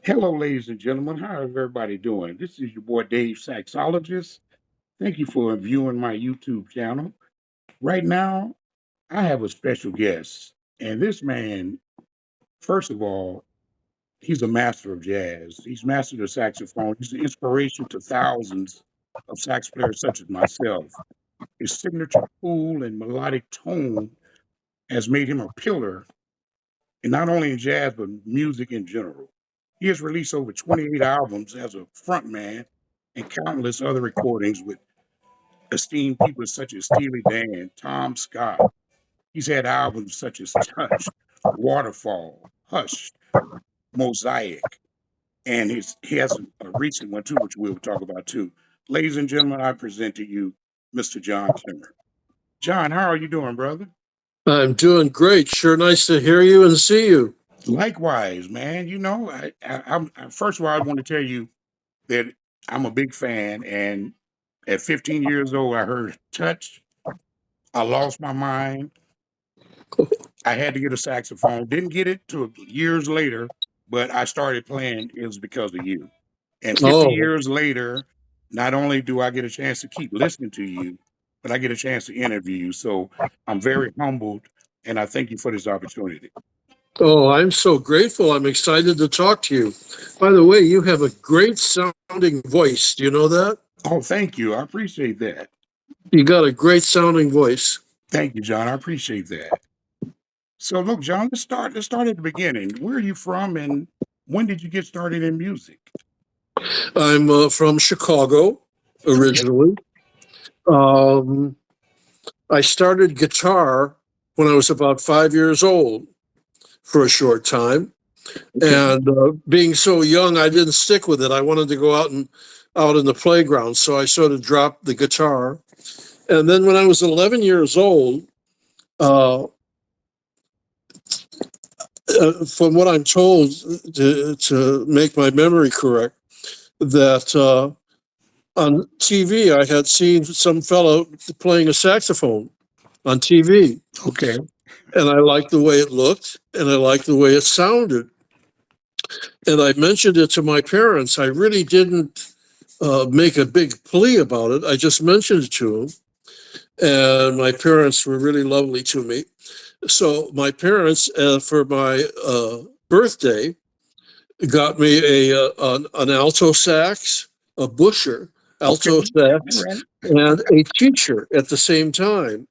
Hello, ladies and gentlemen. How is everybody doing? This is your boy Dave Saxologist. Thank you for viewing my YouTube channel. Right now, I have a special guest, and this man, first of all, he's a master of jazz. He's mastered the saxophone. He's an inspiration to thousands of sax players such as myself. His signature cool and melodic tone has made him a pillar, and not only in jazz but music in general. He has released over 28 albums as a frontman and countless other recordings with esteemed people such as Steely Dan, Tom Scott. He's had albums such as Touch, Waterfall, Hush, Mosaic, and he has a recent one too, which we'll talk about too. Ladies and gentlemen, I present to you Mr. John Klemmer. John, how are you doing, brother? I'm doing great. Sure, nice to hear you and see you. Likewise, man. First of all, I want to tell you that I'm a big fan. And at 15 years old, I heard Touch. I lost my mind. I had to get a saxophone. Didn't get it till years later, but I started playing. It was because of you. And 50 Oh, years later, not only do I get a chance to keep listening to you, but I get a chance to interview you. So I'm very humbled, and I thank you for this opportunity. I'm so grateful. I'm excited to talk to you. By the way, you have a great sounding voice. Do you know that? Oh, thank you. I appreciate that. You got a great sounding voice. Thank you, John. I appreciate that. So look, John, let's start at the beginning. Where are you from and when did you get started in music? I'm from Chicago Okay. originally. Um, I started guitar when I was about 5 years old for a short time. Okay. And being so young, I didn't stick with it. I wanted to go out in the playground. So I sort of dropped the guitar. And then when I was 11 years old, uh, from what I'm told, to make my memory correct, that on TV I had seen some fellow playing a saxophone on TV, Okay. and I liked the way it looked, and I liked the way it sounded. And I mentioned it to my parents. I really didn't make a big plea about it. I just mentioned it to them, and my parents were really lovely to me. So my parents, for my birthday, got me an alto sax, a busher Okay. alto All sax, right. and a teacher at the same time.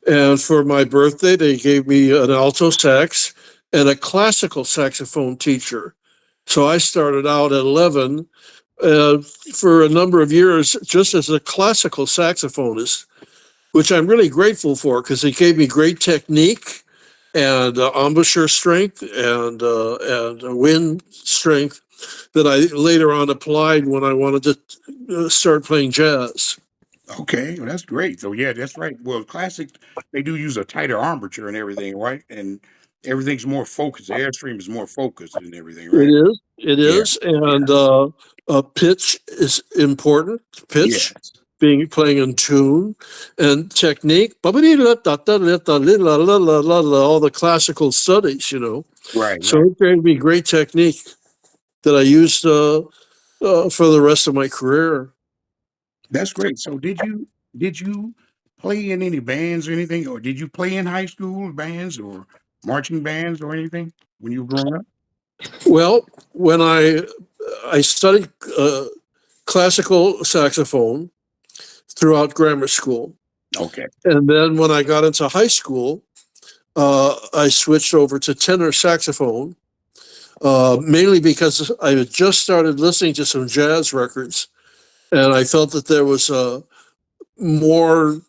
And for my birthday, they gave me an alto sax and a classical saxophone teacher. So I started out at 11 for a number of years just as a classical saxophonist, which I'm really grateful for because it gave me great technique and embouchure strength and wind strength that I later on applied when I wanted to start playing jazz. Okay. Well, that's great. So yeah, that's right. Well, classic, they do use a tighter armature and everything, right? And everything's more focused. The airstream is more focused and everything, right? It Yeah. is, Yeah. and pitch is important. Pitch, Yes. being playing in tune, and technique. All the classical studies, Right. So Right. it gave me great technique that I used for the rest of my career. That's great. So did you play in any bands or anything, or did you play in high school bands or marching bands or anything when you were growing up? Well, when I studied classical saxophone throughout grammar school, Okay. and then when I got into high school, I switched over to tenor saxophone, mainly because I had just started listening to some jazz records, and I felt that there was more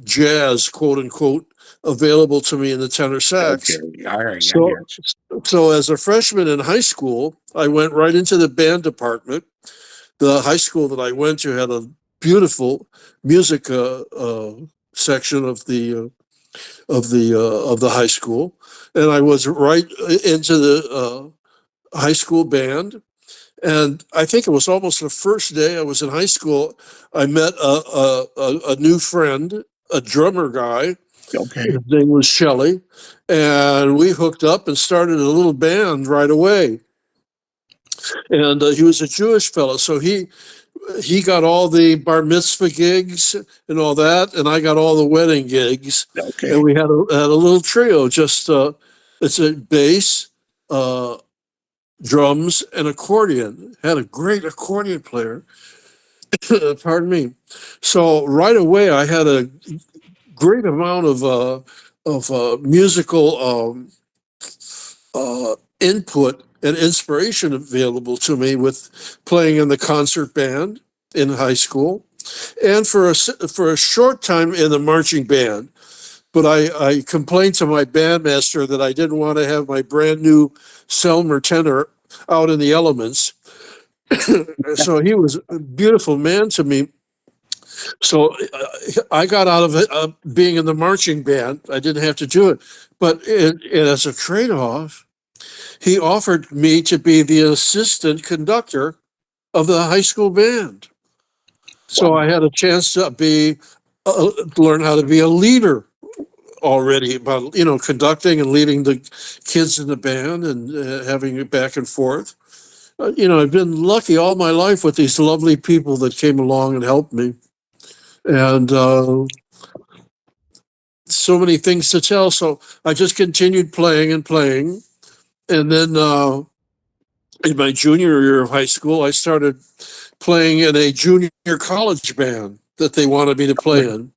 jazz, quote unquote, available to me in the tenor sax. Okay. All right. I So, got so as a freshman in high school, I went right into the band department. The high school that I went to had a beautiful music section of the high school, and I was right into the high school band. And I think it was almost the first day I was in high school. I met a new friend, a drummer guy. you. Okay. His name was Shelley, and we hooked up and started a little band right away. And he was a Jewish fellow, so he got all the bar mitzvah gigs and all that, and I got all the wedding gigs, and Okay. we had a little trio. Just it's a bass, uh, drums, and accordion. Had a great accordion player. Pardon me. So right away, I had a great amount of musical input and inspiration available to me with playing in the concert band in high school, and for a short time in the marching band. But I complained to my bandmaster that I didn't want to have my brand new Selmer tenor out in the elements. So he was a beautiful man to me. So I got out of it, being in the marching band. I didn't have to do it. But as a trade off, he offered me to be the assistant conductor of the high school band. So Wow. I had a chance to learn how to be a leader already, about conducting and leading the kids in the band, and having it back and forth. I've been lucky all my life with these lovely people that came along and helped me, and so many things to tell. So I just continued playing and playing, and then in my junior year of high school, I started playing in a junior college band that they wanted me to play in.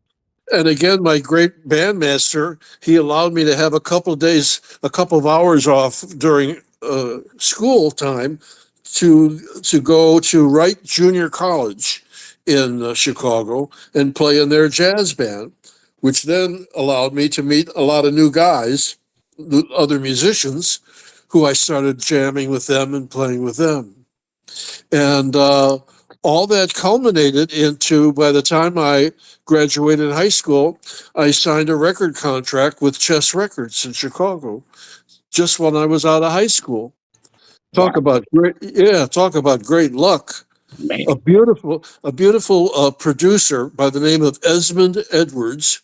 And again, my great bandmaster, he allowed me to have a couple of days, a couple of hours off during school time to go to Wright Junior College in Chicago and play in their jazz band, which then allowed me to meet a lot of new guys, other musicians, who I started jamming with them and playing with them. And all that culminated into, by the time I graduated high school, I signed a record contract with Chess Records in Chicago just when I was out of high school. Wow, Talk about great luck. man. A beautiful producer by the name of Esmond Edwards,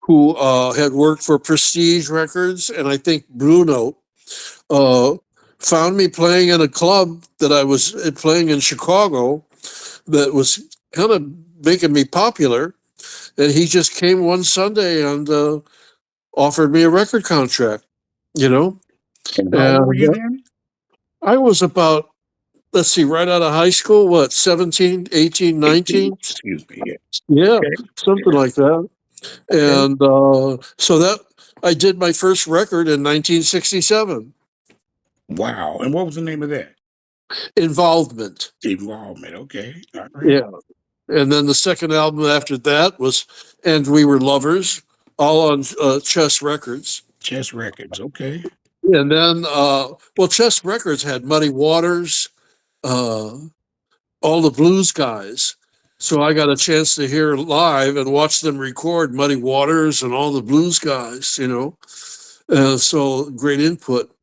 who had worked for Prestige Records and I think Blue Note, uh, found me playing in a club that I was playing in Chicago that was kind of making me popular. And he just came one Sunday and offered me a record contract, you know. And how old were And you then? I was about, let's see, right out of high school, what, 17, 18, 18. 19? Excuse me. Yeah. Yeah, Okay. something Yeah. like that. Okay. And so that I did my first record in 1967, Wow. And what was the name of that? Involvement. Involvement. Okay. All right. Yeah. And then the second album after that was And We Were Lovers, all on Chess Records. Chess Records. Okay. And then, well, Chess Records had Muddy Waters, uh, all the blues guys. So I got a chance to hear live and watch them record Muddy Waters and all the blues guys, So great input.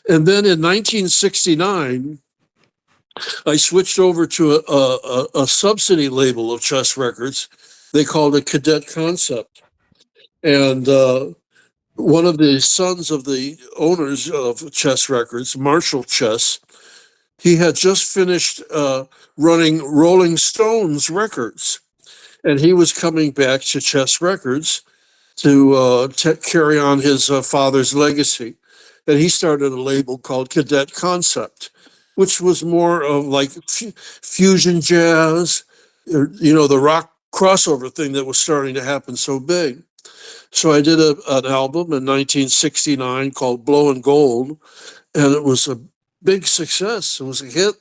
And then in 1969, I switched over to a subsidy label of Chess Records. They called it Cadet Concept. And one of the sons of the owners of Chess Records, Marshall Chess, he had just finished running Rolling Stones records, and he was coming back to Chess Records to carry on his father's legacy. And he started a label called Cadet Concept, which was more of like fusion jazz, the rock crossover thing that was starting to happen so big. So I did an album in 1969 called Blowing Gold, and it was a big success. It was a hit,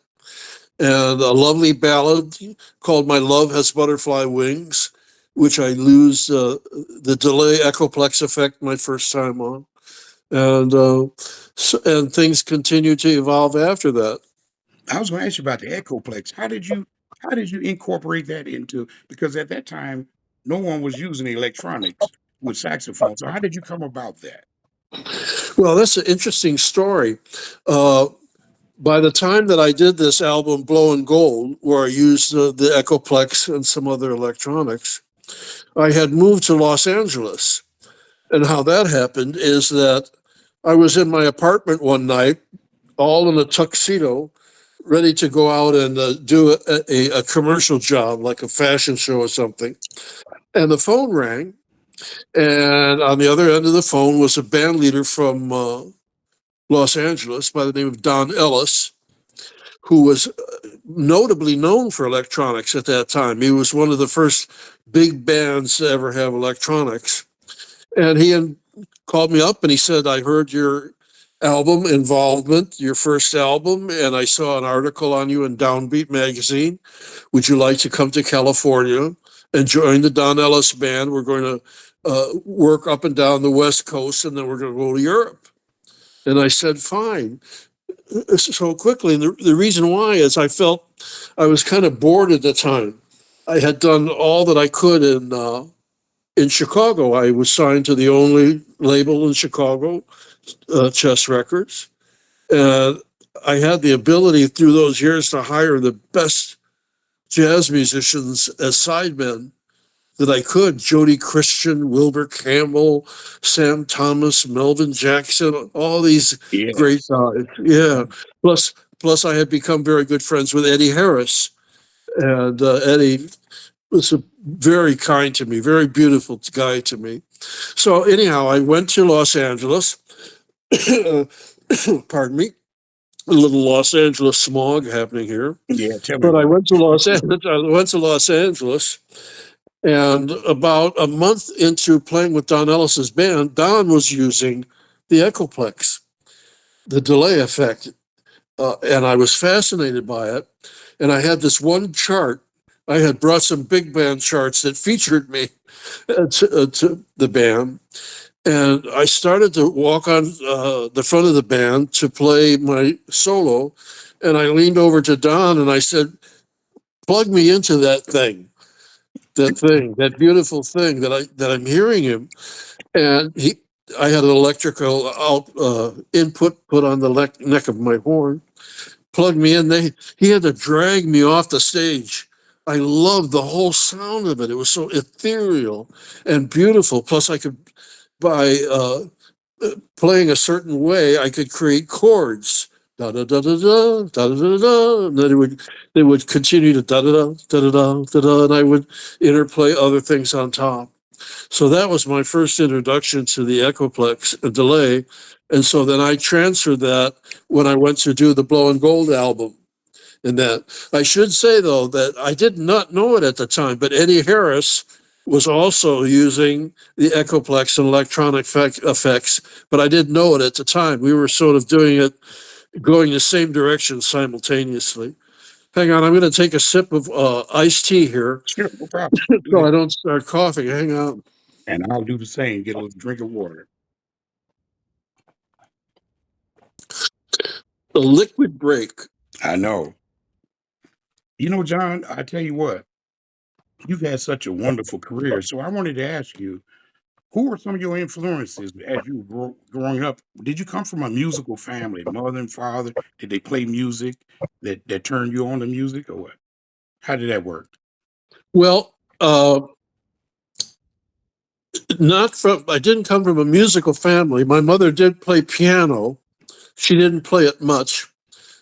and a lovely ballad called My Love Has Butterfly Wings, which I used the delay echoplex effect my first time on. And and things continued to evolve after that. I was going to ask you about the Echoplex. How did you incorporate that into, because at that time no one was using electronics with saxophones. So how did you come about that? Well, that's an interesting story. Uh, by the time that I did this album, Blowing Gold, where I used the echoplex and some other electronics, I had moved to Los Angeles. And how that happened is that I was in my apartment one night, all in a tuxedo, ready to go out and do a commercial job, like a fashion show or something. And the phone rang, and on the other end of the phone was a band leader from Los Angeles by the name of Don Ellis, who was notably known for electronics at that time. He was one of the first big bands to ever have electronics. And called me up and he said, I heard your album Involvement, your first album, and I saw an article on you in Downbeat magazine. Would you like to come to California and join the Don Ellis band? We're going to work up and down the West Coast and then we're going to go to Europe. And I said, fine. So quickly. And the reason why is I felt I was kind of bored at the time. I had done all that I could in Chicago. I was signed to the only label in Chicago, Chess Records. And I had the ability through those years to hire the best jazz musicians as sidemen that I could. Jody Christian, Wilbur Campbell, Sam Thomas, Melvin Jackson, all these great Yes. guys. Yeah. Plus, plus I had become very good friends with Eddie Harris. And Eddie was very kind to me, very beautiful guy to me. So anyhow, I went to Los Angeles. Pardon me, a little Los Angeles smog happening here. Yeah, tell me But I about went to Los Angeles. I went to Los Angeles, and about a month into playing with Don Ellis's band, Don was using the Echoplex, the delay effect, and I was fascinated by it. And I had this one chart. I had brought some big band charts that featured me to the band. And I started to walk on the front of the band to play my solo. And I leaned over to Don and I said, plug me into that beautiful thing that I'm hearing him. And I had an electrical input put on the neck of my horn, plugged me in. He had to drag me off the stage. I loved the whole sound of it. It was so ethereal and beautiful. Plus, I could by playing a certain way, I could create chords. Da da da da da da da da da, and then they would continue to da da da da da da da, and I would interplay other things on top. So that was my first introduction to the Echoplex delay, and so then I transferred that when I went to do the Blow and Gold album. And that I should say though that I did not know it at the time, but Eddie Harris was also using the Echoplex and electronic effects, but I didn't know it at the time. We were sort of doing it, going the same direction simultaneously. Hang on, I'm going to take a sip of iced tea here sure, no problem. Do so that. I don't start coughing. Hang on. And I'll do the same. Get a little drink of water. The liquid break. I know. John, I tell you what, you've had such a wonderful career. So I wanted to ask you, who were some of your influences as you were growing up? Did you come from a musical family, mother and father? Did they play music that turned you on to music, or what? How did that work? Well, not from. I didn't come from a musical family. My mother did play piano. She didn't play it much,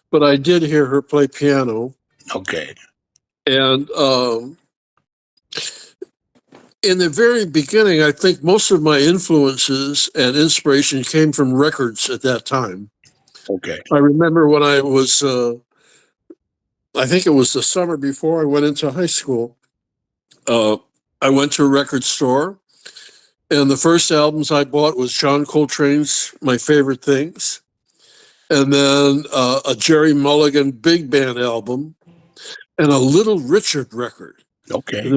but I did hear her play piano. Okay, And in the very beginning, I think most of my influences and inspiration came from records at that time. okay, I remember when I think it was the summer before I went into high school, uh, I went to a record store, and the first albums I bought was John Coltrane's My Favorite Things, and then a Jerry Mulligan big band album, and a Little Richard record. And okay,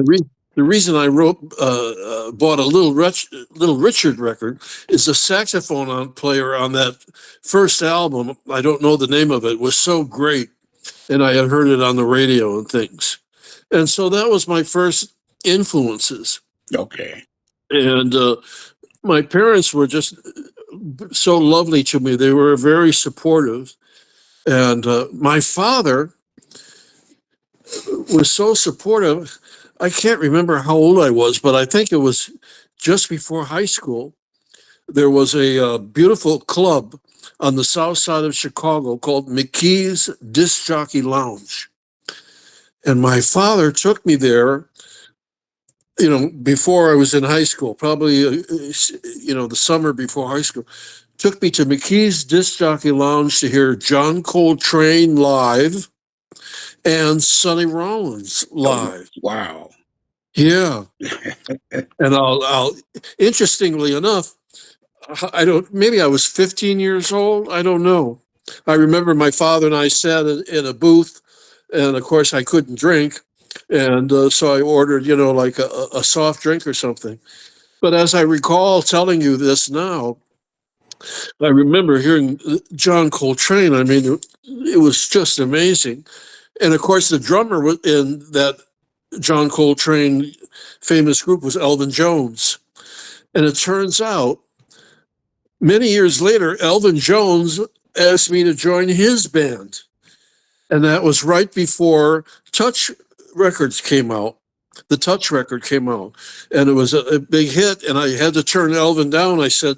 the reason I bought a Little Richard record is the saxophone player on that first album. I don't know the name of it. Was so great, and I had heard it on the radio and things. And so that was my first influences. okay, And my parents were just so lovely to me. They were very supportive. And my father was so supportive. I can't remember how old I was, but I think it was just before high school. There was a beautiful club on the south side of Chicago called McKee's Disc Jockey Lounge. And my father took me there, before I was in high school, probably, the summer before high school. Took me to McKee's Disc Jockey Lounge to hear John Coltrane live and Sonny Rollins Oh, live. wow. Yeah. And I'll interestingly enough, maybe I was 15 years old. I don't know. I remember my father and I sat in a booth, and of course I couldn't drink. And so I ordered, like a soft drink or something. But as I recall telling you this now, I remember hearing John Coltrane. I mean, it was just amazing. And of course, the drummer in that John Coltrane famous group was Elvin Jones. And it turns out many years later, Elvin Jones asked me to join his band. And that was right before Touch Records came out. The Touch record came out. And it was a big hit. And I had to turn Elvin down. I said,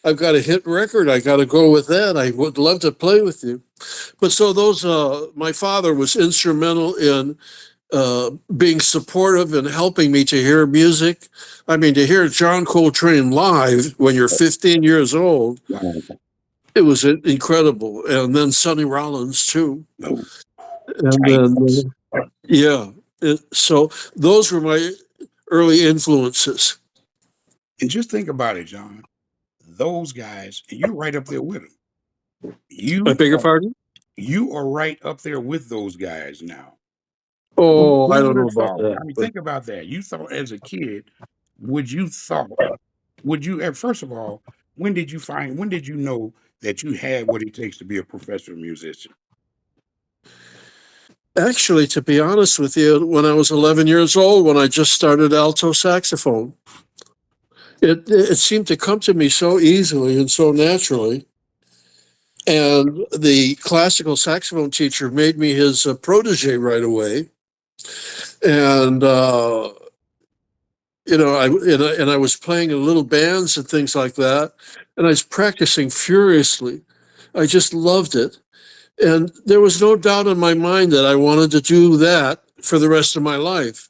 I've got a hit record. I got to go with that. I would love to play with you. But so my father was instrumental in being supportive and helping me to hear music. I mean, to hear John Coltrane live when you're 15 years old, Wow. it was incredible. And then Sonny Rollins too. No, And Titans. then, yeah. So those were my early influences. And just think about it, John. Those guys, and you're right up there with them. I You beg your are, pardon? you are right up there with those guys now. Oh, I Who don't would know have about thought? that. I mean, But think about that. You thought as a kid, would you thought, would you, and first of all, when did you know that you had what it takes to be a professional musician? actually, to be honest with you, when I was 11 years old, when I just started alto saxophone, it seemed to come to me so easily and so naturally. And the classical saxophone teacher made me his protege right away. And I was playing in little bands and things like that, and I was practicing furiously. I just loved it, and there was no doubt in my mind that I wanted to do that for the rest of my life.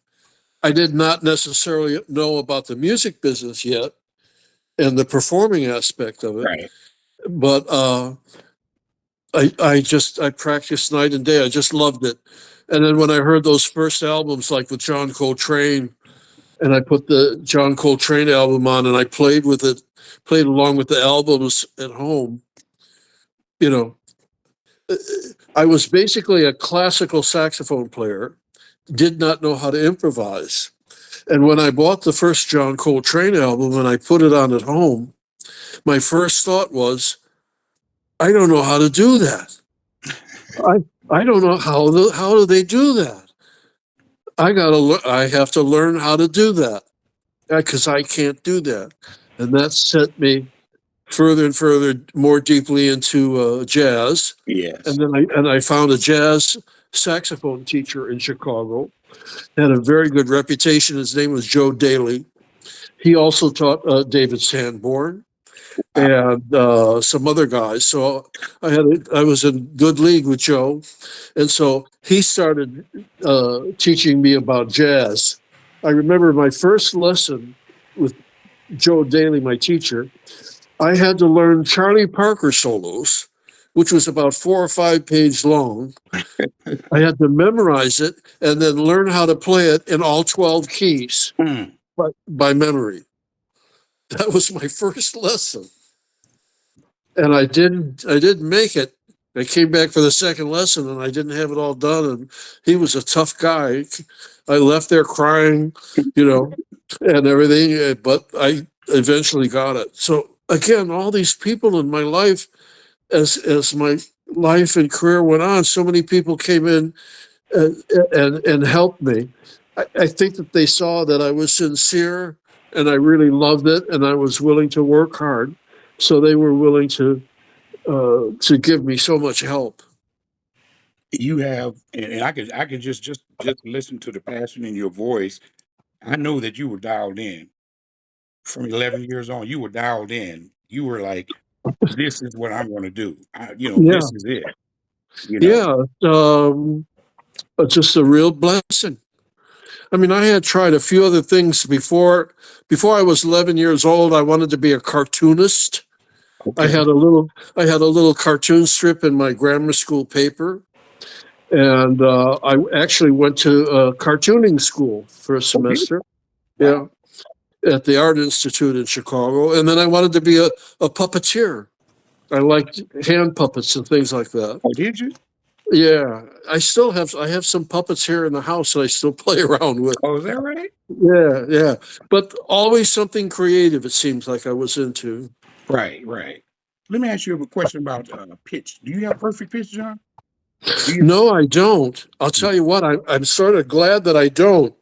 I did not necessarily know about the music business yet and the performing aspect of it, Right. but I practiced night and day. I just loved it. And then when I heard those first albums, like with John Coltrane, and I put the John Coltrane album on, and I played with it, played along with the albums at home. You know, I was basically a classical saxophone player, did not know how to improvise. And when I bought the first John Coltrane album and I put it on at home, my first thought was, I don't know how to do that. I I don't know how do they do that. I have to learn how to do that because I can't do that, and that set me further and further more deeply into jazz. Yes. And I found a jazz saxophone teacher in Chicago, had a very good reputation. His name was Joe Daly. He also taught David Sanborn and some other guys. So I was in good league with Joe, and so he started teaching me about jazz. I remember my first lesson with Joe Daly, my teacher. I had to learn Charlie Parker solos, which was about 4 or 5 pages long. I had to memorize it and then learn how to play it in all 12 keys Mm. by memory. That was my first lesson. And I didn't make it. I came back for the second lesson and I didn't have it all done. And he was a tough guy. I left there crying, you know, and everything, but I eventually got it. So again, all these people in my life, as my life and career went on, so many people came in and helped me. I think that they saw that I was sincere and I really loved it and I was willing to work hard. So they were willing to give me so much help. You have, and I could just listen to the passion in your voice. I know that you were dialed in from 11 years on. You were dialed in. You were like, this is what I'm going to do. Yeah, This is it. You know. yeah. It's just a real blessing. I mean, I had tried a few other things before I was 11 years old. I wanted to be a cartoonist. I Okay. had a little I had a little cartoon strip in my grammar school paper, and I actually went to cartooning school for a Oh, did you? semester. Wow. Yeah, at the Art Institute in Chicago, and then I wanted to be a puppeteer. I liked hand puppets and things like that. Oh, did you? Yeah, I have some puppets here in the house that I still play around with. Oh, is that right? Yeah, yeah, but always something creative. It seems like I was into. Right, right. Let me ask you a question about pitch. Do you have perfect pitch, John? Do you? No, I don't. I'll tell you what. I'm sort of glad that I don't,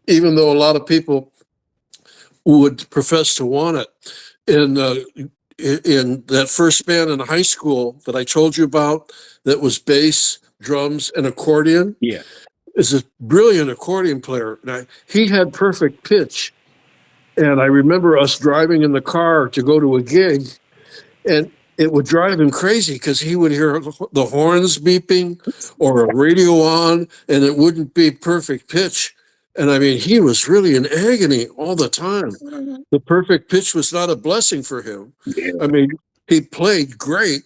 even though a lot of people would profess to want it. In in that first band in high school that I told you about, that was bass, drums, and accordion, Yeah. is a brilliant accordion player. Now, he had perfect pitch, and I remember us driving in the car to go to a gig, and it would drive him crazy because he would hear the horns beeping or a radio on, and it wouldn't be perfect pitch. And I mean, he was really in agony all the time. The perfect pitch was not a blessing for him. I Yeah. mean, he played great,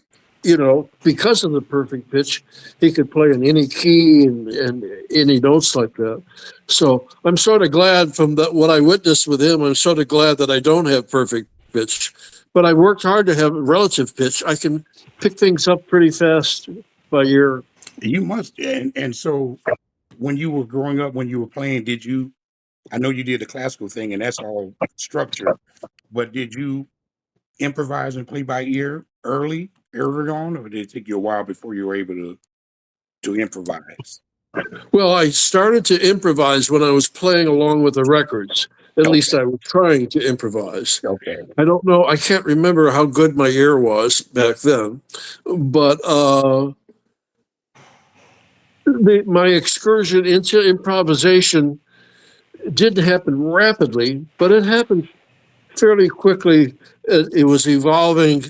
because of the perfect pitch. He could play in any key and any notes like that. So I'm sort of glad from what I witnessed with him. I'm sort of glad that I don't have perfect pitch, but I worked hard to have relative pitch. I can pick things up pretty fast by ear. You must. And so when you were growing up, when you were playing, did you? I know you did the classical thing, and that's all structured. But did you improvise and play by ear early on, or did it take you a while before you were able to improvise? Well, I started to improvise when I was playing along with the records. At least Okay. I was trying to improvise. Okay. I don't know. I can't remember how good my ear was back then, but my excursion into improvisation didn't happen rapidly, but it happened fairly quickly. It was evolving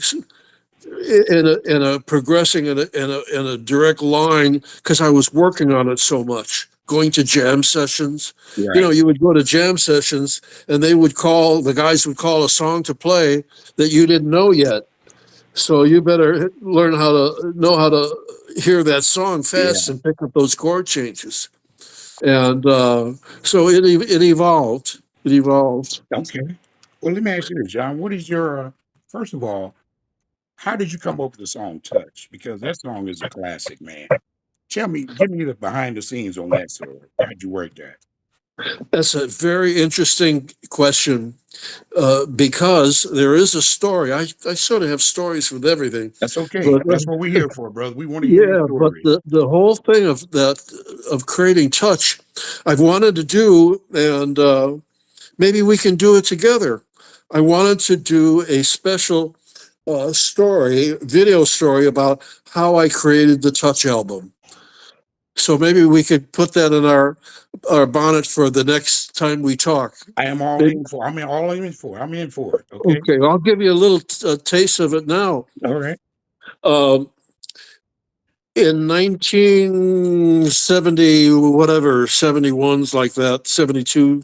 in a progressing in a direct line because I was working on it so much. Going to jam sessions, Right. you would go to jam sessions, and the guys would call a song to play that you didn't know yet. So you better know how to hear that song fast Yeah. and pick up those chord changes. And so it evolved. It evolved. Okay. Well, let me ask you this, John. What is your first of all? How did you come up with the song "Touch"? Because that song is a classic, man. Give me the behind the scenes on that story. How'd you work that? That's a very interesting question because there is a story. I sort of have stories with everything, That's okay. but That's what we're here for, brother. We want to hear your yeah, but stories. the whole thing of creating touch, I've wanted to do, and maybe we can do it together. I wanted to do a special video story about how I created the Touch album. So maybe we could put that in our bonnet for the next time we talk. I am all Maybe, in for. I'm all in for. I'm in for it. Okay. okay, I'll give you a little taste of it now. All right. Um, in 1970, whatever, 71's like that, 72,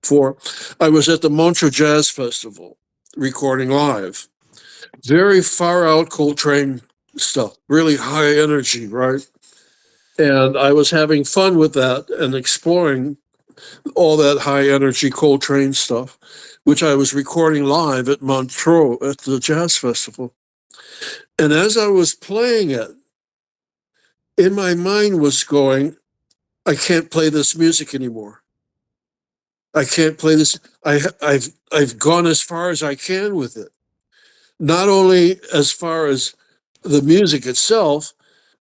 4, I was at the Montreux Jazz Festival recording live. Very far out Coltrane stuff, really high energy, right? And I was having fun with that and exploring all that high energy Coltrane stuff, which I was recording live at Montreux at the Jazz Festival. And as I was playing it, in my mind was going, I can't play this music anymore. I can't play this. I've gone as far as I can with it. Not only as far as the music itself,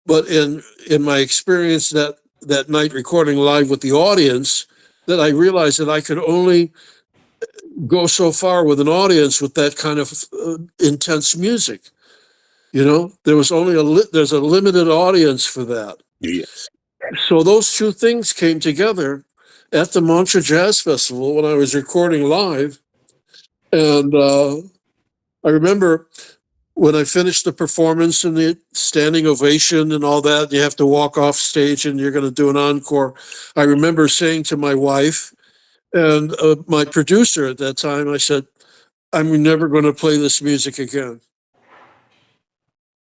but in my experience that night recording live with the audience, that I realized that I could only go so far with an audience with that kind of intense music. There's a limited audience for that. Yes. So those two things came together at the Montreux Jazz Festival when I was recording live, and I remember when I finished the performance and the standing ovation and all that, you have to walk off stage and you're going to do an encore. I remember saying to my wife and my producer at that time, I said, I'm never going to play this music again.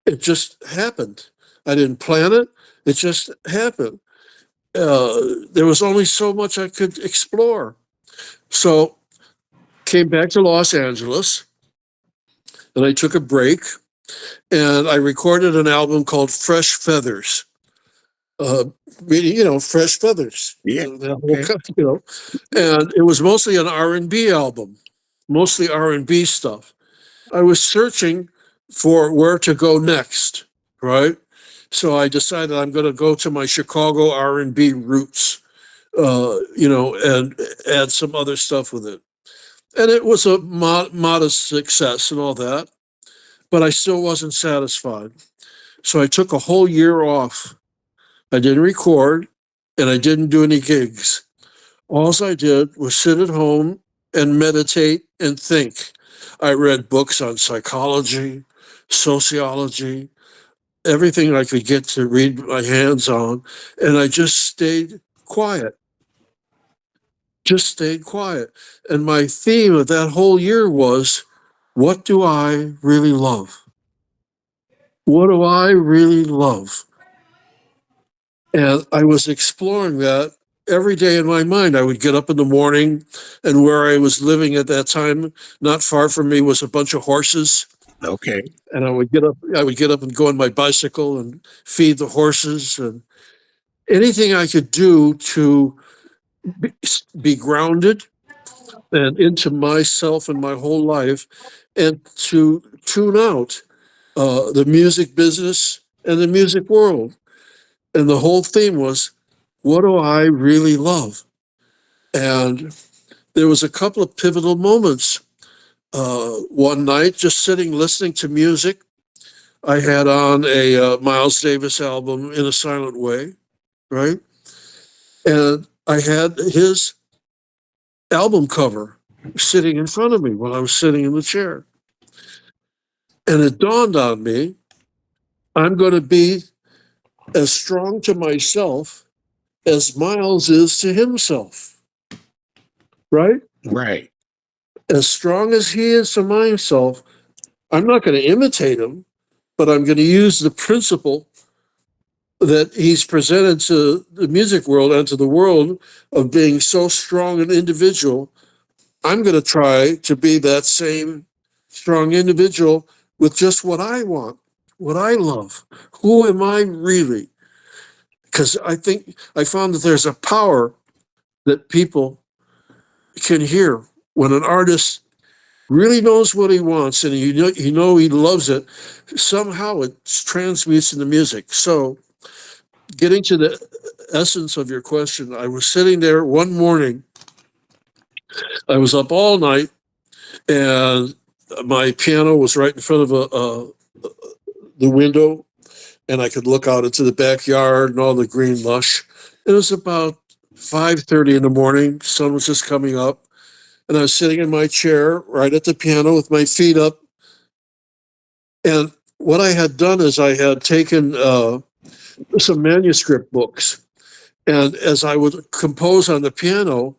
It just happened. I didn't plan it. It just happened. There was only so much I could explore. So came back to Los Angeles and I took a break and I recorded an album called Fresh Feathers. Uh, Meaning, fresh feathers. Yeah. That whole, Okay. and it was mostly an R&B album, mostly R&B stuff. I was searching for where to go next, right? So I decided I'm going to go to my Chicago R&B roots, and add some other stuff with it. And it was a modest success and all that, but I still wasn't satisfied. So I took a whole year off. I didn't record and I didn't do any gigs. All I did was sit at home and meditate and think. I read books on psychology, sociology, everything I could get to read my hands on. And I just stayed quiet. And my theme of that whole year was, what do I really love? What do I really love? And I was exploring that every day in my mind. I would get up in the morning, and where I was living at that time, not far from me, was a bunch of horses. Okay. And I would get up and go on my bicycle and feed the horses and anything I could do to be, be grounded and into myself and my whole life and to tune out the music business and the music world. And the whole theme was, what do I really love? And there was a couple of pivotal moments. One night, just sitting listening to music, I had on a Miles Davis album, In a Silent Way, right? And I had his album cover sitting in front of me when I was sitting in the chair. And it dawned on me, I'm going to be as strong to myself as Miles is to himself, right? Right. As strong as he is to myself, I'm not going to imitate him, but I'm going to use the principle that he's presented to the music world and to the world of being so strong an individual. I'm going to try to be that same strong individual with just what I want, what I love. Who am I really? Because I think I found that there's a power that people can hear when an artist really knows what he wants and he loves it. Somehow it transmutes into music. So, getting to the essence of your question, I was sitting there one morning. I was up all night, and my piano was right in front of the window, and I could look out into the backyard and all the green lush. It was about 5:30 in the morning. Sun was just coming up, and I was sitting in my chair right at the piano with my feet up. And what I had done is I had taken some manuscript books, and as I would compose on the piano,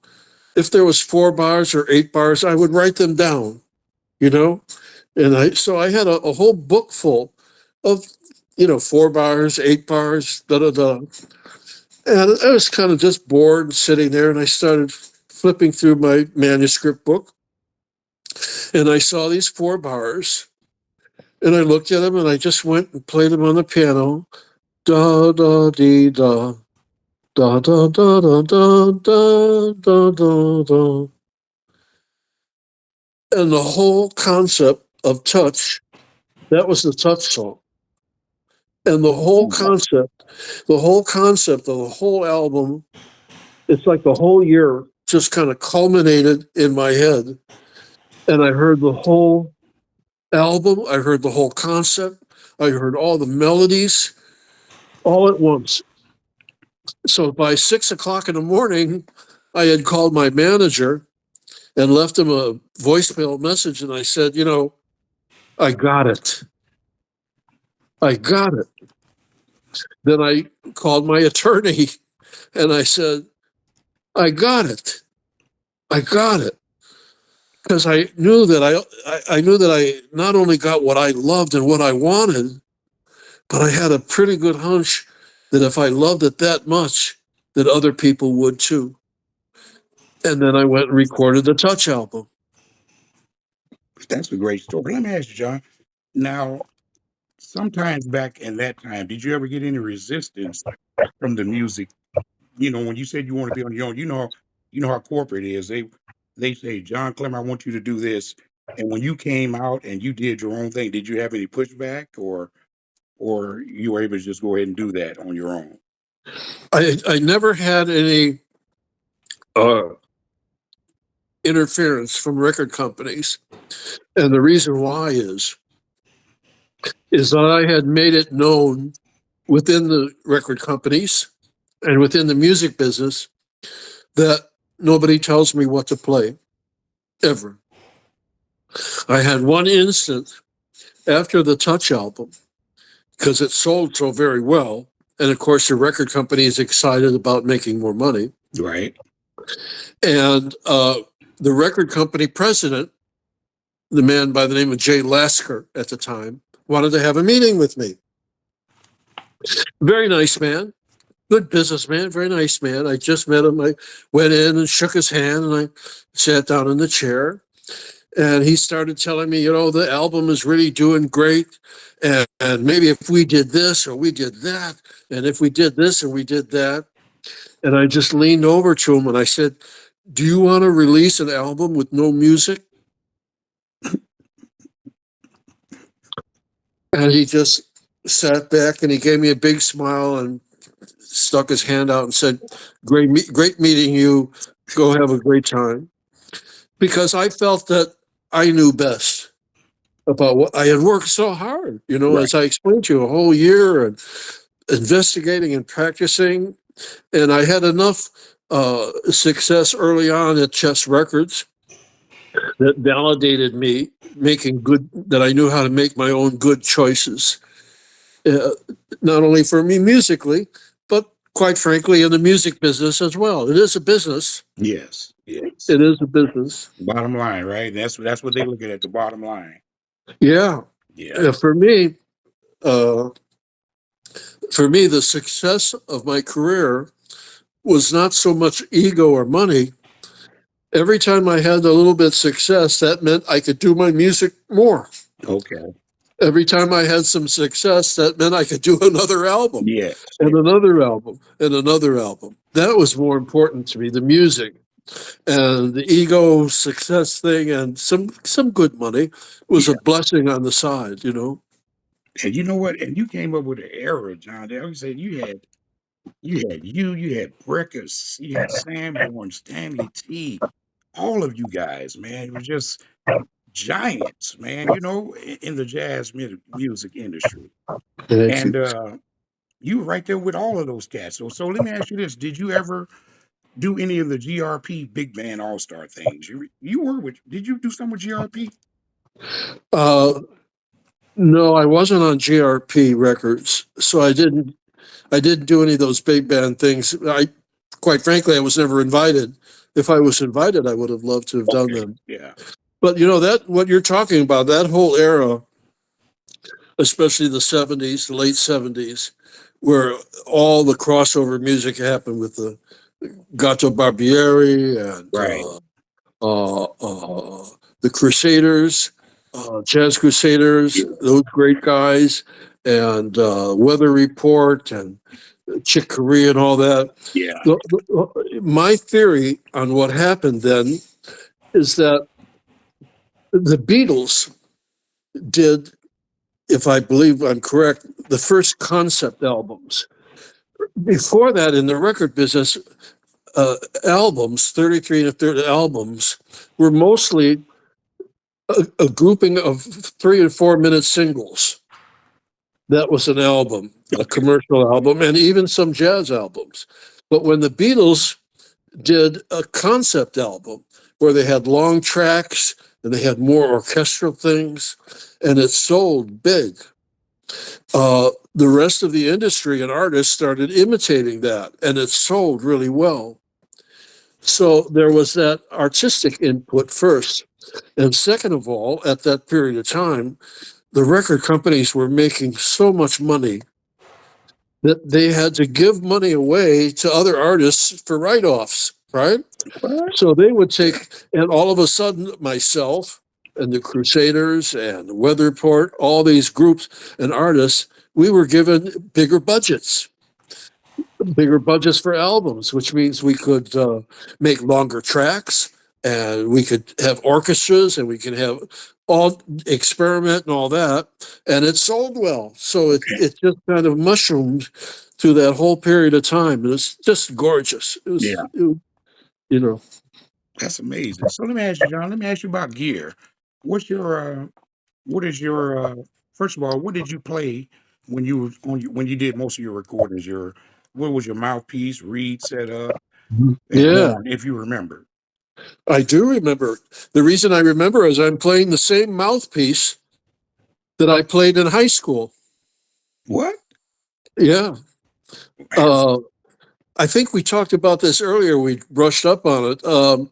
if there was 4 bars or 8 bars, I would write them down, you know. And I had a whole book full of 4 bars, 8 bars, da da da. And I was kind of just bored sitting there, and I started flipping through my manuscript book, and I saw these 4 bars, and I looked at them, and I just went and played them on the piano, da da dee da, da da da da da da da da da, and the whole concept of touch. That was the touch song, and the whole concept of the whole album. It's like the whole year just kind of culminated in my head. And I heard the whole album, I heard the whole concept, I heard all the melodies all at once. So by 6 o'clock in the morning, I had called my manager and left him a voicemail message. And I said, I got it. I got it. Then I called my attorney and I said, I got it. I got it. Because I knew that I knew that I not only got what I loved and what I wanted, but I had a pretty good hunch that if I loved it that much, that other people would too. And then I went and recorded the Touch album. That's a great story. Let me ask you, John. Now, sometimes back in that time, did you ever get any resistance from the music? You know, when you said you want to be on your own, you know how corporate is. They say, John Klemmer, I want you to do this. And when you came out and you did your own thing, did you have any pushback, or you were able to just go ahead and do that on your own? I never had any uh, interference from record companies. And the reason why is that I had made it known within the record companies and within the music business that nobody tells me what to play ever. I had one instant after the Touch album because it sold so very well. And of course, the record company is excited about making more money. Right. And the record company president, the man by the name of Jay Lasker at the time, wanted to have a meeting with me. Very nice man, good businessman, very nice man. I just met him. I went in and shook his hand and I sat down in the chair. And he started telling me, the album is really doing great. And maybe if we did this or we did that, and if we did this or we did that. And I just leaned over to him and I said, do you want to release an album with no music? And he just sat back and he gave me a big smile and stuck his hand out and said, great meeting you. Go have a great time. Because I felt that I knew best about what I had worked so hard, Right. as I explained to you, a whole year and investigating and practicing. And I had enough success early on at Chess Records that validated me that I knew how to make my own good choices, uh, not only for me musically, but quite frankly, in the music business as well. It is a business. Yes. Yes. It is a business. Bottom line, right? That's what they look at the bottom line. Yeah. Yeah. For me, uh, the success of my career was not so much ego or money. Every time I had a little bit of success, that meant I could do my music more. Okay. Every time I had some success, that meant I could do another album Yes. and another album and another album. That was more important to me, the music. And the ego success thing and some good money was a Yeah. blessing on the side. And you know what? And you came up with an era, John. They always said you had Breckus, you had Sanborn, Stanley T, all of you guys, man. It was just giants, man, in the jazz music industry. Thank And you. you were right there with all of those cats. So let me ask you this. Did you ever do any of the GRP big band all-star things? You were with did you do some with GRP? Uh, no, I wasn't on GRP records, so I didn't do any of those big band things. Quite frankly, I was never invited. If I was invited, I would have loved to have done Okay. them. Yeah. But that what you're talking about, that whole era, especially the '70s, the late '70s, where all the crossover music happened with the Gato Barbieri and Right. the Crusaders, Jazz Crusaders, Yeah. those great guys, and Weather Report and Chick Corea and all that. Yeah. My theory on what happened then is that the Beatles did, if I believe I'm correct, the first concept albums. Before that, in the record business, albums, 33 and a third albums, were mostly a grouping of 3 and 4 minute singles. That was an album, a Okay. commercial album, and even some jazz albums. But when the Beatles did a concept album where they had long tracks and they had more orchestral things, and it sold big. The rest of the industry and artists started imitating that, and it sold really well. So there was that artistic input first. And second of all, at that period of time, the record companies were making so much money that they had to give money away to other artists for write offs, right? What? So they would take, and all of a sudden, myself and the Crusaders and Weatherport, all these groups and artists, we were given bigger budgets for albums, which means we could make longer tracks and we could have orchestras and we could have all experiment and all that. And it sold well. So Okay. it just kind of mushroomed through that whole period of time. It was just gorgeous. Yeah, You know, that's amazing. So let me ask you, John. Let me ask you about gear. What's your what is your first of all, what did you play when you were when you did most of your recordings? Your what was your mouthpiece, reed setup, and yeah, horn, if you remember? I do remember. The reason I remember is I'm playing the same mouthpiece that I played in high school. What? Yeah. Uh, I think we talked about this earlier. We brushed up on it.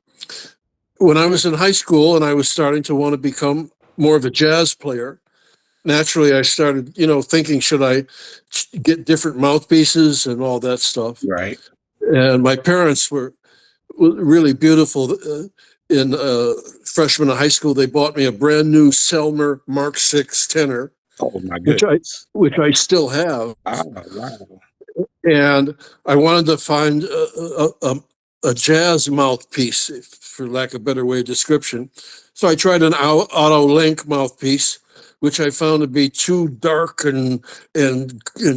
When I was in high school and I was starting to want to become more of a jazz player, naturally I started, thinking, should I get different mouthpieces and all that stuff? Right. And my parents were really beautiful. In freshman of high school, they bought me a brand new Selmer Mark Six tenor, Oh my which I goodness. which I still have. Ah, wow. And I wanted to find a jazz mouthpiece, for lack of a better way of description. So I tried an auto link mouthpiece, which I found to be too dark and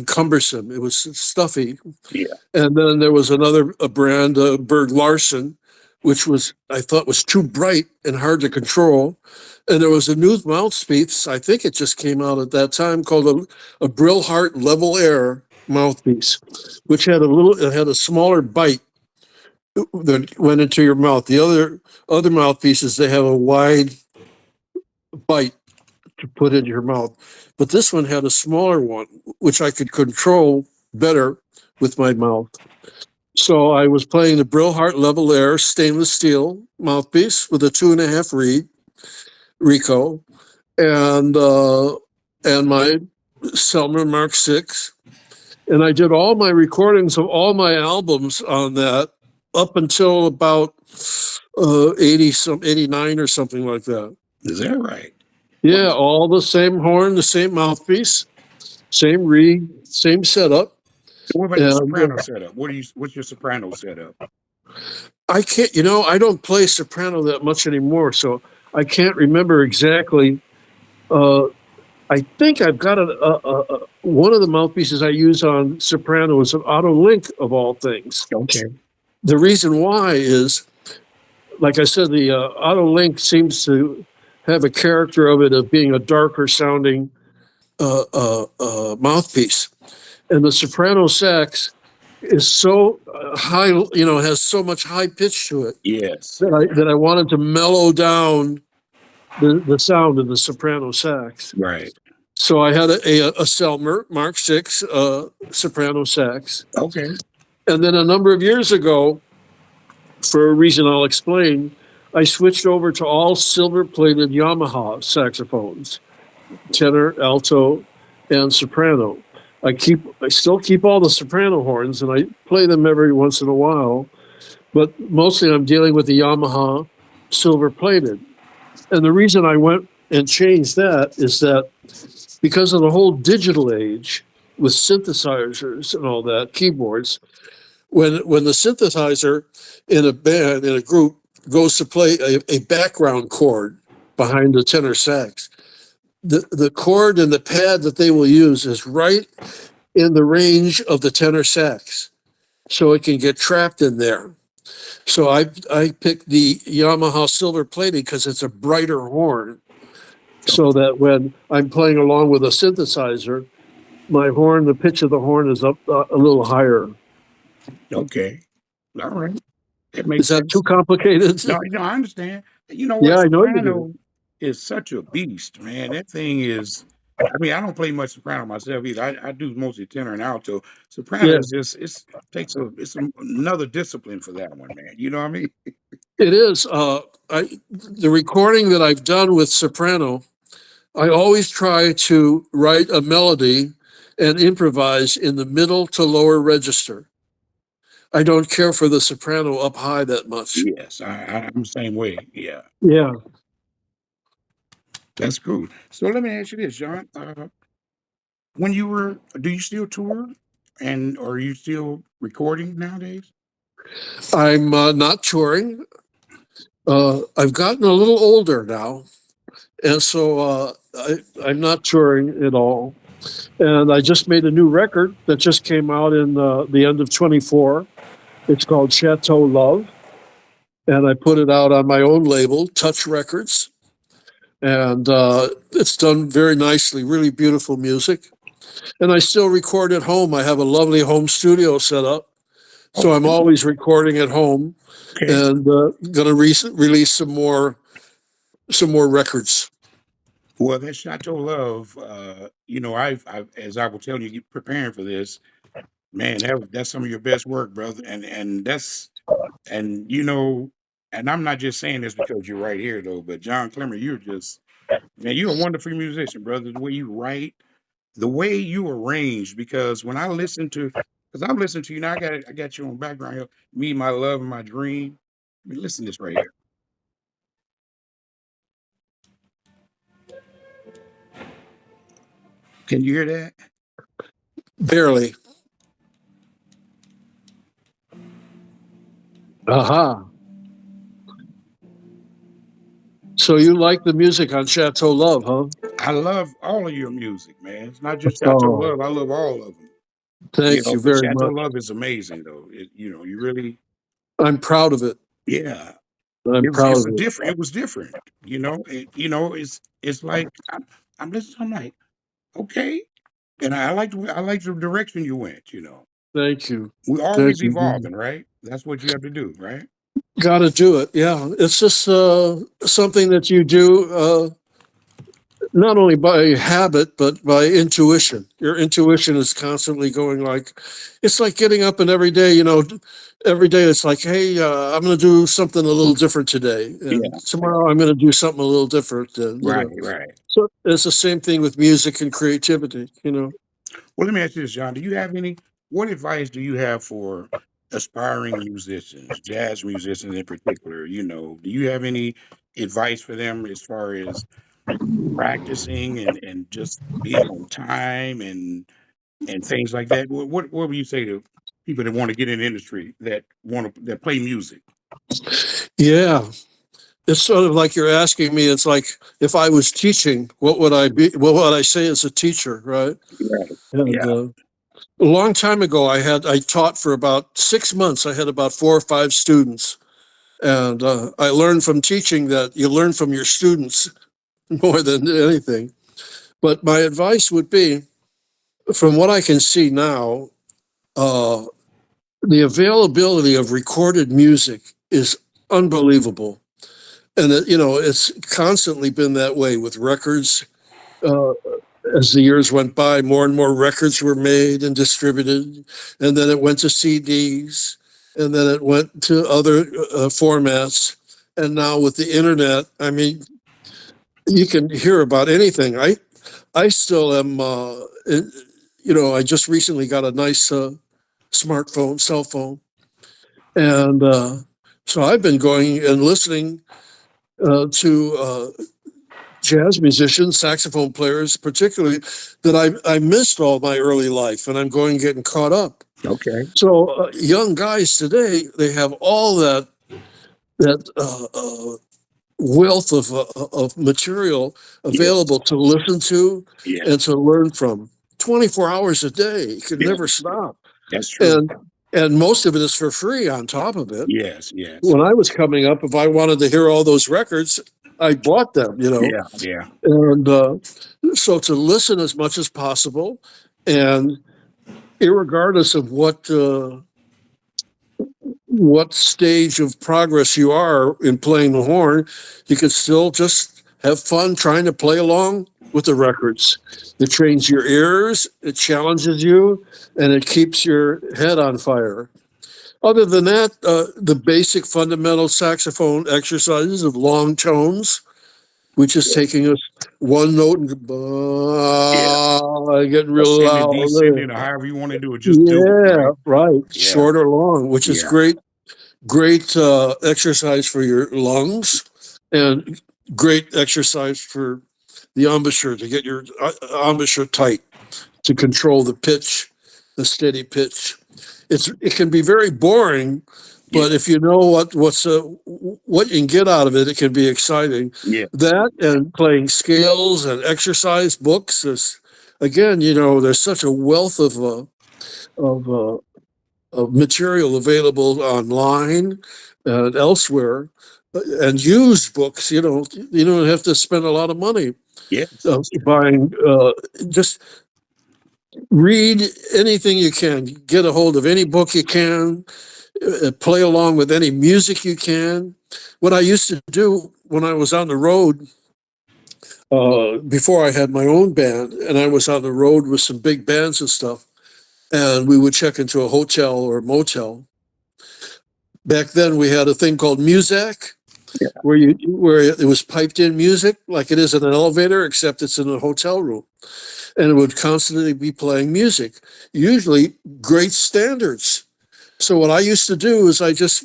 cumbersome. It was stuffy. Yeah. And then there was another a brand, Berg Larson, which was I thought was too bright and hard to control. And there was a new mouthpiece, I think it just came out at that time, called a Brillhart Level Air mouthpiece, which had it had a smaller bite that went into your mouth. The other mouthpieces, they have a wide bite to put in your mouth, but this one had a smaller one, which I could control better with my mouth. So I was playing the Brillhart Level Air stainless steel mouthpiece with a 2.5 reed Rico, and my Selmer Mark Six, and I did all my recordings of all my albums on that up until about 89 or something like that. Is that right? Wow. Yeah, all the same horn, the same mouthpiece, same reed, same setup, What about your and soprano setup? What's your soprano setup? I can't, I don't play soprano that much anymore, so I can't remember exactly. Uh, I think I've got one of the mouthpieces I use on soprano is an auto link of all things. Okay. The reason why is, like I said, the auto link seems to have a character of it of being a darker sounding mouthpiece, and the soprano sax is so high, has so much high pitch to it Yes. that I wanted to mellow down the sound of the soprano sax. Right. So I had a Selmer Mark Six soprano sax, Okay. and then a number of years ago, for a reason I'll explain, I switched over to all silver-plated Yamaha saxophones, tenor, alto, and soprano. I still keep all the soprano horns, and I play them every once in a while, but mostly I'm dealing with the Yamaha silver-plated. And the reason I went and changed that is that because of the whole digital age with synthesizers and all that, keyboards, when the synthesizer in a band, in a group, goes to play a background chord behind the tenor sax, the chord and the pad that they will use is right in the range of the tenor sax. So it can get trapped in there. So I picked the Yamaha silver plated because it's a brighter horn. So that when I'm playing along with a synthesizer, my horn, the pitch of the horn is up a little higher. Okay. All right. That Is makes that too sense. complicated? No, I understand. You know Yeah, what? I know you do. Soprano is such a beast, man. That thing is. I mean, I don't play much soprano myself either. I do mostly tenor and alto. Soprano Yeah, is just another discipline for that one, man. You know what I mean? it is. The recording that I've done with soprano, I always try to write a melody and improvise in the middle to lower register. I don't care for the soprano up high that much. Yes, I'm the same way. Yeah, Yeah, that's cool. So let me ask you this, John. When you were, do you still tour, and are you still recording nowadays? I'm not touring. I've gotten a little older now, and so I'm not touring at all. And I just made a new record that just came out in the end of 24. It's called Chateau Love, and I put it out on my own label, Touch Records, and it's done very nicely. Really beautiful music, and I still record at home. I have a lovely home studio set up, so I'm Okay. always recording at home, Okay. and going to release some more records. Well, that Chateau Love, I've as I was telling you, preparing for this, man, that's some of your best work, brother, and and I'm not just saying this because you're right here though, but John Klemmer, man, you're a wonderful musician, brother. The way you write, the way you arrange, because when I listen to, because I'm listening to you now, I got you on background here, me, my love, and my dream. I mean, listen to this right here. Can you hear that? Barely. Aha. So you like the music on Chateau Love, huh? I love all of your music, man. It's not just Chateau Oh, Love. I love all of them. thank you But very Chateau much. Love is amazing, though. You really, I'm proud of it. yeah. I'm proud It's of a it. different. It was different. It's like I'm listening. I'm like, okay, and I like the direction you went. Thank you. We're Thank always you. evolving, right? That's what you have to do, right? Got to do it. Yeah. It's just something that you do not only by habit, but by intuition. Your intuition is constantly going like, it's like getting up and every day, every day it's like, hey, I'm going to do something a little different today. And Yeah. tomorrow I'm going to do something a little different. Right. Right. So it's the same thing with music and creativity. Well, let me ask you this, John. Do you have any? What advice do you have for aspiring musicians, jazz musicians in particular? Do you have any advice for them as far as practicing and just being on time and things like that? What would you say to people that want to get in the industry that play music? Yeah. It's sort of like you're asking me, it's like if I was teaching, what would I be? What would I say as a teacher, right? Right. And Yeah. a long time ago, I taught for about 6 months. I had about 4 or 5 students, and I learned from teaching that you learn from your students more than anything. But my advice would be, from what I can see now, uh, the availability of recorded music is unbelievable, and it's constantly been that way with records. Uh, as the years went by, more and more records were made and distributed, and then it went to CDs, and then it went to other formats. And now with the internet, I mean, you can hear about anything. I still am, I just recently got a nice smartphone, cell phone, and so I've been going and listening to jazz musicians, saxophone players, particularly, that I missed all my early life, and I'm going getting caught up. Okay. So young guys today, they have all that wealth of material Yes. available to listen to Yeah. and to learn from. 24 hours a day, you can Yeah. never stop, That's true. and most of it is for free on top of it. Yes. Yes. When I was coming up, if I wanted to hear all those records, I bought them. Yeah. Yeah. And so to listen as much as possible, and irregardless of what stage of progress you are in playing the horn, you can still just have fun trying to play along with the records. It trains your ears, it challenges you, and it keeps your head on fire. Other than that, the basic fundamental saxophone exercises of long tones, which is Yeah. taking us one note and Yeah. getting real Ascending, loud. descending, or however you want to do it, just do it, Yeah, right? right. Yeah. Short or long, which is Yeah. great exercise for your lungs and great exercise for the embouchure to get your embouchure tight to control the pitch, the steady pitch. It can be very boring, Yeah. but if you know what you can get out of it, it can be exciting. Yes. That and playing scales and exercise books is again, there's such a wealth of of material available online and elsewhere, and used books. You don't have to spend a lot of money Yes. buying. Just read anything you can, get a hold of any book you can, play along with any music you can. What I used to do when I was on the road, before I had my own band, and I was on the road with some big bands and stuff, and we would check into a hotel or motel. Back then, we had a thing called Muzak, where it was piped in music like it is in an elevator, except it's in a hotel room, and it would constantly be playing music, usually great standards. So what I used to do is I just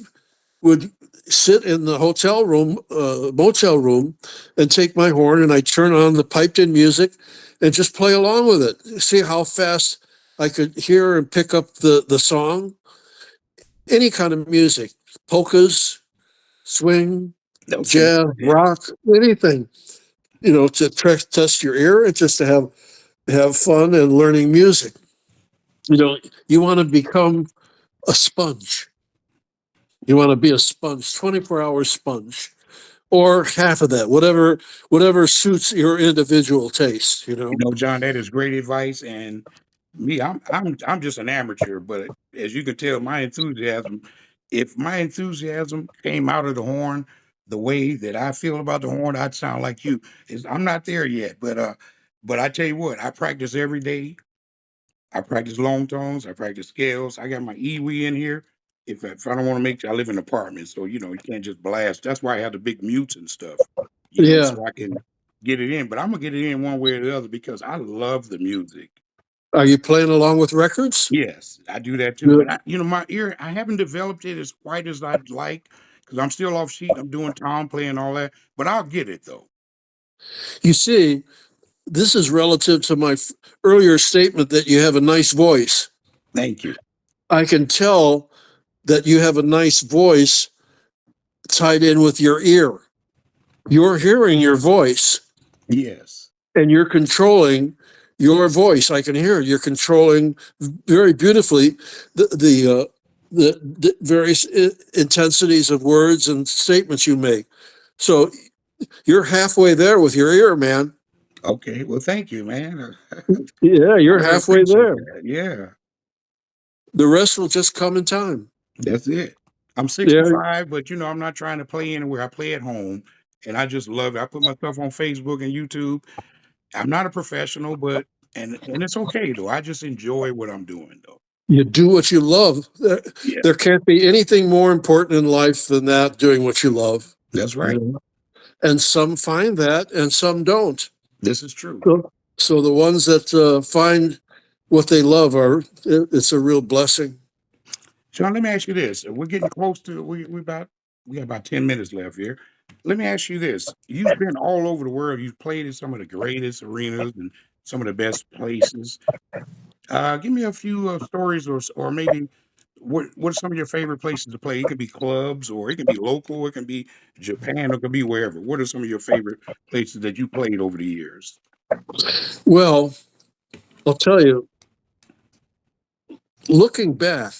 would sit in the hotel room, motel room, and take my horn and I turn on the piped in music and just play along with it. See how fast I could hear and pick up the song. Any kind of music, polkas, swing, Okay. jazz, Yeah. rock, anything, to test your ear and just to have fun and learning music. You want to become a sponge. You want to be a sponge, 24-hour sponge, or half of that, whatever suits your individual taste. John, that is great advice. And me, I'm just an amateur, but as you can tell, my enthusiasm, if my enthusiasm came out of the horn the way that I feel about the horn, I'd sound like you. I'm not there yet, but I tell you what, I practice every day. I practice long tones, I practice scales. I got my EWI in here. If I don't want to make, I live in an apartment, so you can't just blast. That's why I have the big mutes and stuff, Yeah. so I can get it in. But I'm gonna get it in one way or the other because I love the music. Are you playing along with records? Yes, I do that too. Good. But my ear, I haven't developed it as quite as I'd like because I'm still off sheet. I'm doing tom play and all that, but I'll get it though. You see, this is relative to my earlier statement that you have a nice voice. Thank you. I can tell that you have a nice voice tied in with your ear. You're hearing your voice Yes. and you're controlling your voice. I can hear it. You're controlling very beautifully the various intensities of words and statements you make. So you're halfway there with your ear, man. Okay. Well, thank you, man. Yeah, I you're really halfway appreciate there. that. Yeah. The rest will just come in time. That's it. I'm Yeah, 65, but I'm not trying to play anywhere. I play at home and I just love it. I put myself on Facebook and YouTube. I'm not a professional, but and it's okay though. I just enjoy what I'm doing though. you do what you love. Yeah, There can't be anything more important in life than that, doing what you love. that's You right. know? And some find that and some don't. This is true. So the ones that find what they love it's a real blessing. Sean, let me ask you this. We're getting close to we got about 10 minutes left here. Let me ask you this. You've been all over the world. You've played in some of the greatest arenas and some of the best places. Give me a few stories, or maybe what are some of your favorite places to play? It could be clubs, or it can be local. It can be Japan. It could be wherever. What are some of your favorite places that you played over the years? Well, I'll tell you, looking back,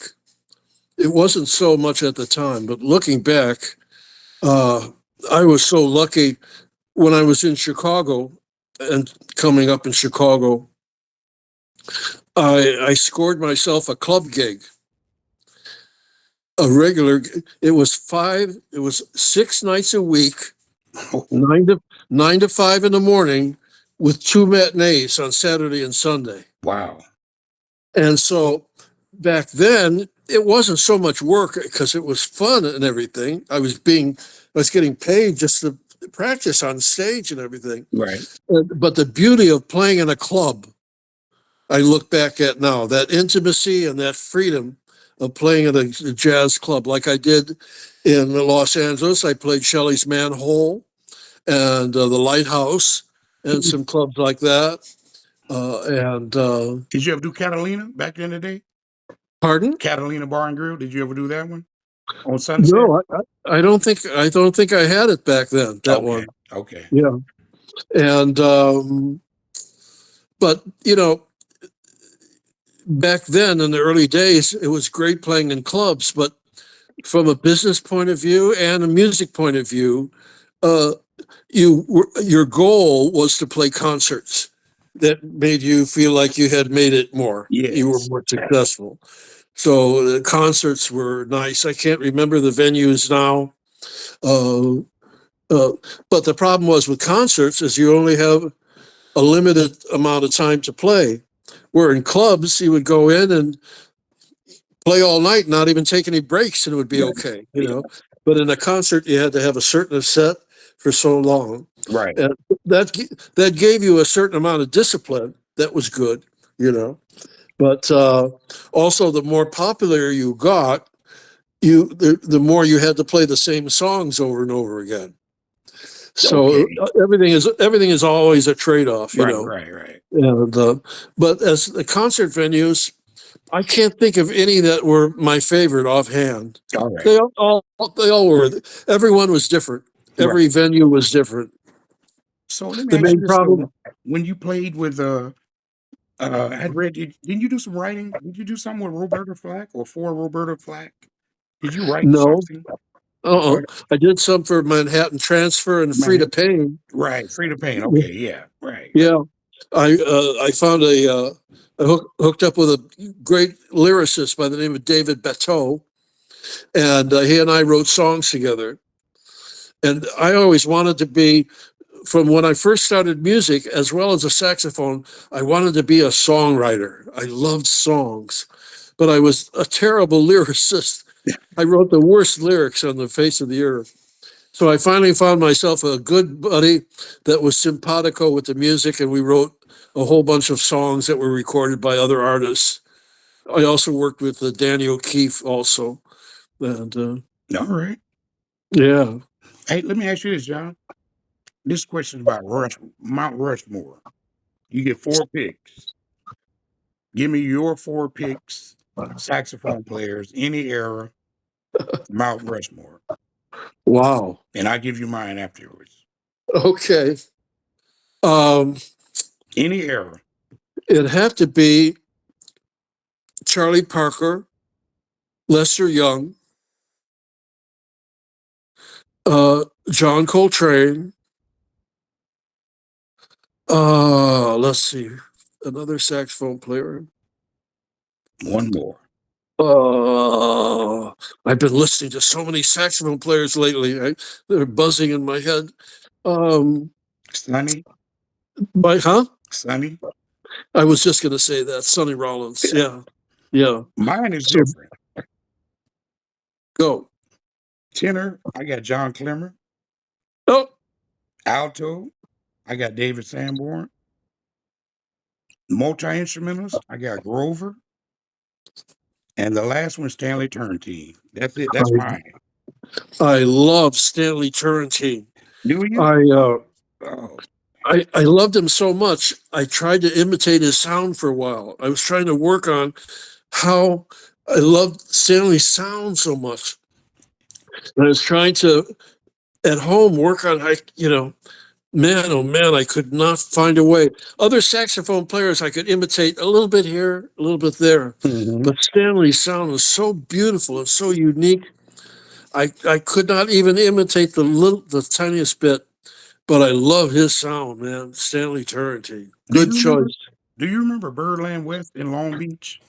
it wasn't so much at the time, but looking back, uh, I was so lucky when I was in Chicago and coming up in Chicago. I scored myself a club gig, a regular. It was 6 nights a week, Oh, 9 to 5 in the morning, with two matinees on Saturday and Sunday. Wow. And so back then, it wasn't so much work because it was fun and everything. I was getting paid just to practice on stage and everything. Right. But the beauty of playing in a club, I look back at now, that intimacy and that freedom of playing in a jazz club like I did in Los Angeles. I played Shelley's Manhole and the Lighthouse and some clubs like that. And Did you ever do Catalina back in the day? Pardon? Catalina Bar and Grill. Did you ever do that one on Sunset? No, I don't think I had it back then. That Okay. one, Okay. yeah. And but back then in the early days, it was great playing in clubs. But from a business point of view and a music point of view, uh, your goal was to play concerts that made you feel like you had made it more. You were Yes. more successful. So the concerts were nice. I can't remember the venues now. Uh, uh, but the problem was with concerts is you only have a limited amount of time to play. Where in clubs, you would go in and play all night, not even take any breaks, and it would be Right. okay, Yeah. But in a concert, you had to have a certain set for so long, Right. and that gave you a certain amount of discipline. That was good, you know. But also, the more popular you got, the more you had to play the same songs over and over again. So Okay. everything is always a trade off, Right. Right. Right. And but as the concert venues, I can't think of any that were my favorite offhand. All right. They all were. Everyone was different. Right. Every venue was different. So let me The ask you main this though: problem? when you played with I read didn't you do some writing? Did you do something with Roberta Flack or for Roberta Flack? Did you write No. something Uh-uh. for I did some for Manhattan Transfer and Free to man? Pain. Right, Free to Pain. Okay, yeah, right. Yeah. I found I hooked up with a great lyricist by the name of David Bateau, and he and I wrote songs together. And I always wanted to be, from when I first started music, as well as a saxophone, I wanted to be a songwriter. I loved songs, but I was a terrible lyricist. I wrote the worst lyrics on the face of the earth. So I finally found myself a good buddy that was simpatico with the music, and we wrote a whole bunch of songs that were recorded by other artists. I also worked with Danny O'Keefe also, and All right. yeah. Hey, let me ask you this, John. This question is about Mount Rushmore. You get four picks. Give me your four picks, saxophone players, any era, Mount Rushmore, Wow. and I'll give you mine afterwards. Okay. Um, Any era. it'd have to be Charlie Parker, Lester Young, John Coltrane. Let's see, another saxophone player. One more. Uh, I've been listening to so many saxophone players lately. They're buzzing in my head. Um, Sonny. huh? Sonny. I was just going to say that Sonny Rollins. Yeah, yeah. Mine is So different. go. Tenor, I got John Klemmer. Oh, Alto, I got David Sanborn. Multi instrumentalist, I got Grover. And the last one, Stanley Turrentine. That's it. That's I, mine. I love Stanley Turrentine. Do you? I uh, Oh, I loved him so much. I tried to imitate his sound for a while. I was trying to work on how I loved Stanley's sound so much. And I was trying to at home work on man, oh man, I could not find a way. Other saxophone players I could imitate a little bit here, a little bit there. mhm. But Stanley's sound was so beautiful and so unique. I could not even imitate the tiniest bit, but I love his sound, man. Stanley Turrentine. Do Good you remember? choice. Do you remember Birdland West in Long Beach?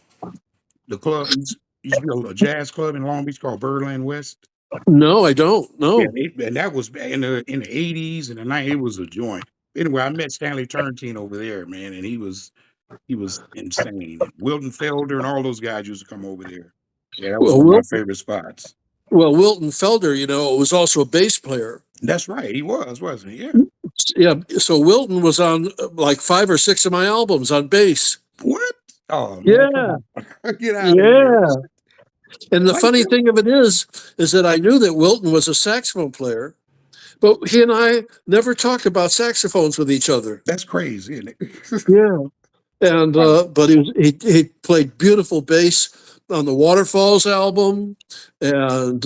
The club used to be a jazz club in Long Beach called Birdland West. No, I don't. Yeah, No. and that was in the 80s and the 90s. It was a joint. Anyway, I met Stanley Turrentine over there, man, and he was insane. And Wilton Felder and all those guys used to come over there. Yeah, that was Well, one of my favorite spots. Wilton Felder, was also a bass player. That's right. He was, wasn't he? Yeah. Yeah, so Wilton was on like 5 or 6 of my albums on bass. What? Oh man, come Yeah, on. Get out of here. yeah. And the Like funny that? thing of it is that I knew that Wilton was a saxophone player, but he and I never talked about saxophones with each other. That's crazy, isn't it? Yeah. And Wow. but he played beautiful bass on the Waterfalls album, and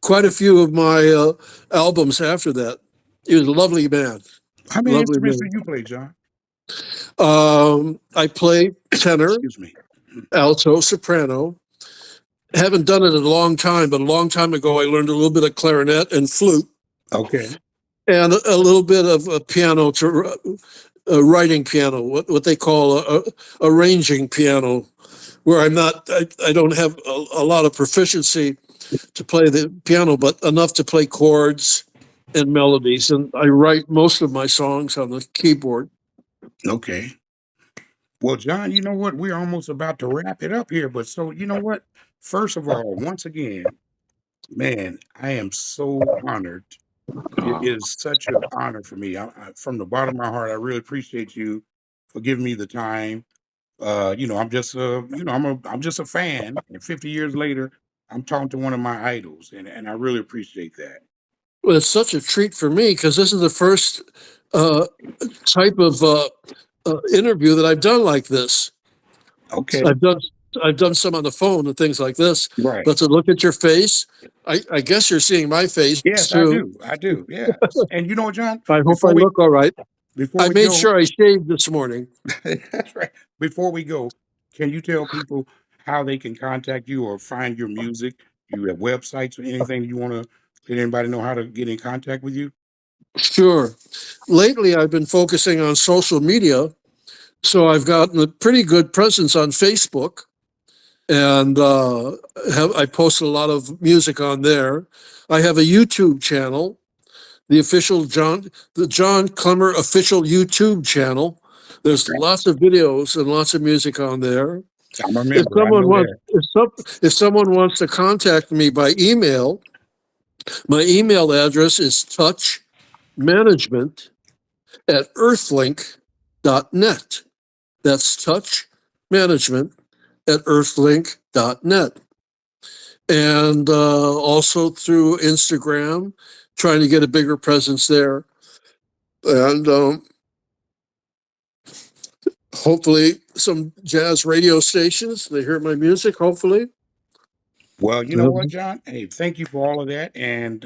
quite a few of my albums after that. He was a lovely man, How many lovely instruments do man. you play, John? I play tenor, Excuse me. alto, soprano. Haven't done it in a long time, but a long time ago I learned a little bit of clarinet and flute, Okay. and a little bit of piano to writing piano, what they call arranging piano, where I don't have a lot of proficiency to play the piano, but enough to play chords and melodies. And I write most of my songs on the keyboard. Okay. Well, John, you know what? We're almost about to wrap it up here, but so you know what? First of all, once again, man, I am so honored. It is such an honor for me. From the bottom of my heart, I really appreciate you for giving me the time. I'm just I'm just a fan, and 50 years later, I'm talking to one of my idols, and I really appreciate that. Well, it's such a treat for me because this is the first uh, type of interview that I've done like this. Okay, I've done I've done some on the phone and things like this, right. but to look at your face, I guess you're seeing my face Yes, I too. do. I do. Yes. And you know what, John? I hope I Before we look all right. before I we made go, sure I shaved this morning. that's right. Before we go, can you tell people how they can contact you or find your music? You have websites or anything you want to let anybody know how to get in contact with you? Sure. Lately, I've been focusing on social media, so I've gotten a pretty good presence on Facebook, and I post a lot of music on there. I have a YouTube channel, the John Klemmer official YouTube channel. There's Okay. lots of videos and lots of music on there. I'm a If member. I someone know wants, that. if someone wants to contact me by email, my email address is touchmanagement@earthlink.net. That's touchmanagement@earthlink.net. And also through Instagram, trying to get a bigger presence there. And hopefully some jazz radio stations, they hear my music, hopefully. Well, you know what, Um, John? Hey, thank you for all of that. And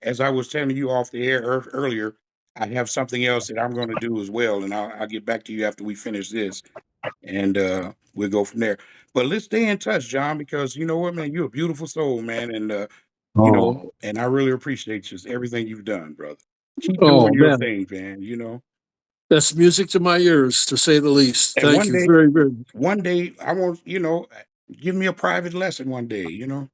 as I was telling you off the air earlier, I have something else that I'm going to do as well, and I'll get back to you after we finish this, and we'll go from there. But let's stay in touch, John, because you know what, man, you're a beautiful soul, man, and oh, and I really appreciate just everything you've done, brother. Keep doing oh your man, thing, man. that's music to my ears, to say the least. And Thank you very, very much. one day, I want give me a private lesson one day. You,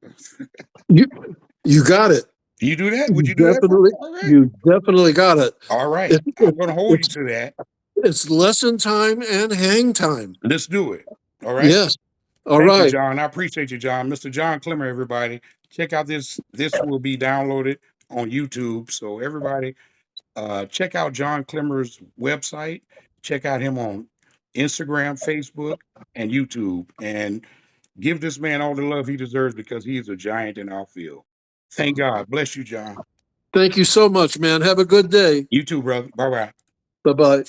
you got it. You do that? Would You you do that for me? definitely, All right. you definitely got it. All right. It, I'm it, going to hold you it's to that. it's lesson time and hang time. Let's do it. All right. Yes. All Thank you, right. John. I appreciate you, John. Mr. John Klemmer, everybody. Check out this. This will be downloaded on YouTube. So everybody, check out John Klemmer's website. Check out him on Instagram, Facebook, and YouTube. And give this man all the love he deserves because he is a giant in our field. Thank God. Bless you, John. Thank you so much, man. Have a good day. You too, brother. Bye bye. Bye bye.